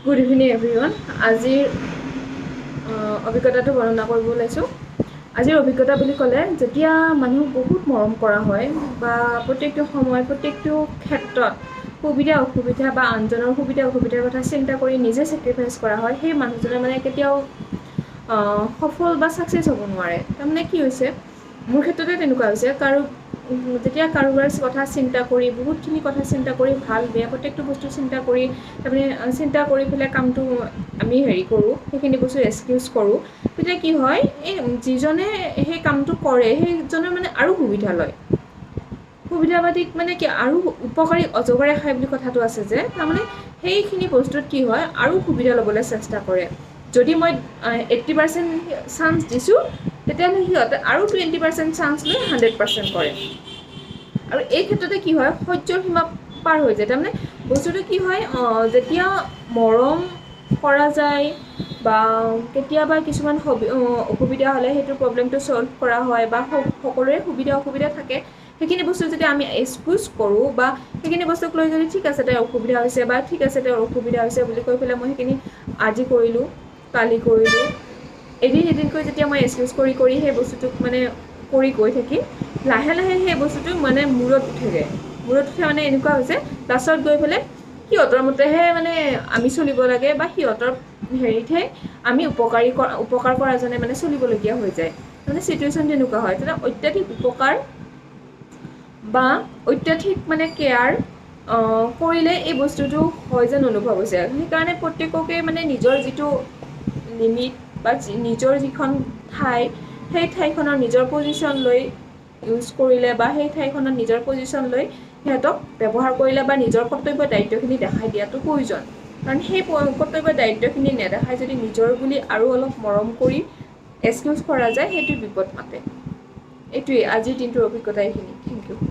Good evening everyone. আজিৰ অভিজ্ঞতাটো বৰ্ণনা কৰিব ওলাইছোঁ। আজিৰ অভিজ্ঞতা বুলি ক'লে যেতিয়া মানুহ বহুত মৰম কৰা হয় বা প্ৰত্যেকটো সময় প্ৰত্যেকটো ক্ষেত্ৰত সুবিধা অসুবিধা বা আনজনৰ সুবিধা অসুবিধাৰ কথা চিন্তা কৰি নিজে ছেক্ৰিফাইচ কৰা হয়, সেই মানুহজনে মানে কেতিয়াও সফল বা ছাকচেছ হ'ব নোৱাৰে। তাৰমানে কি হৈছে, মোৰ ক্ষেত্ৰতে তেনেকুৱা হৈছে। যেতিয়া কাৰোবাৰ কথা চিন্তা কৰি বহুতখিনি কথা চিন্তা কৰি ভাল বেয়া প্ৰত্যেকটো বস্তু চিন্তা কৰি তাৰমানে চিন্তা কৰি পেলাই কামটো আমি কৰোঁ, সেইখিনি বস্তু এক্সকিউজ কৰোঁ, তেতিয়া কি হয়, এই যিজনে সেই কামটো কৰে সেইজনে মানে আৰু সুবিধা লয়। সুবিধাবাদীক মানে কি আৰু উপকাৰী অজগৰে খায় বুলি কথাটো আছে যে, তাৰমানে সেইখিনি বস্তুত কি হয় আৰু সুবিধা ল'বলৈ চেষ্টা কৰে। যদি মই 80% চান্স দিছোঁ, তেতিয়াহ'লে সিহঁতে আৰু 20% চান্স লৈ 100% কৰে। আৰু এই ক্ষেত্ৰতে কি হয়, সহ্যৰ সীমা পাৰ হৈ যায়। তাৰমানে বস্তুটো কি হয়, যেতিয়া মৰম কৰা যায় বা কেতিয়াবা কিছুমান অসুবিধা হ'লে সেইটো প্ৰব্লেমটো ছল্ভ কৰা হয় বা সকলোৰে সুবিধা অসুবিধা থাকে, সেইখিনি বস্তু যদি আমি এক্সকিউজ কৰোঁ বা সেইখিনি বস্তুক লৈ যদি ঠিক আছে তেওঁৰ অসুবিধা হৈছে বা ঠিক আছে তেওঁৰ অসুবিধা হৈছে বুলি কৈ পেলাই মই সেইখিনি আজি কৰিলোঁ কালি কৰিলোঁ এদিনকৈ যেতিয়া মই এক্সকিউজ কৰি কৰি সেই বস্তুটোক মানে কৰি গৈ থাকিম, লাহে লাহে সেই বস্তুটো মানে মূৰত উঠে মানে এনেকুৱা হৈছে লাষ্টত গৈ পেলাই সিহঁতৰ মতেহে মানে আমি চলিব লাগে বা সিহঁতৰ হেৰিতহে আমি উপকাৰ কৰাজনে মানে চলিবলগীয়া হৈ যায়। মানে চিটুৱেশ্যন তেনেকুৱা হয়। তেতিয়া অত্যাধিক উপকাৰ বা অত্যাধিক মানে কেয়াৰ কৰিলে এই বস্তুটো হয় যেন অনুভৱ হৈছে। সেইকাৰণে প্ৰত্যেককে মানে নিজৰ যিটো লিমিট বা নিজৰ যিখন ঠাই, সেই ঠাইখনৰ নিজৰ পজিশ্যন লৈ ইউজ কৰিলে বা সেই ঠাইখনত নিজৰ পজিশ্যন লৈ সিহঁতক ব্যৱহাৰ কৰিলে বা নিজৰ কৰ্তব্য দায়িত্বখিনি দেখাই দিয়াটো প্ৰয়োজন। কাৰণ সেই কৰ্তব্য দায়িত্বখিনি নেদেখাই যদি নিজৰ বুলি আৰু অলপ মৰম কৰি এক্সকিউজ কৰা যায়, সেইটো বিপদ মাতে। এইটোৱেই আজিৰ দিনটোৰ অভিজ্ঞতা। এইখিনি। Thank U.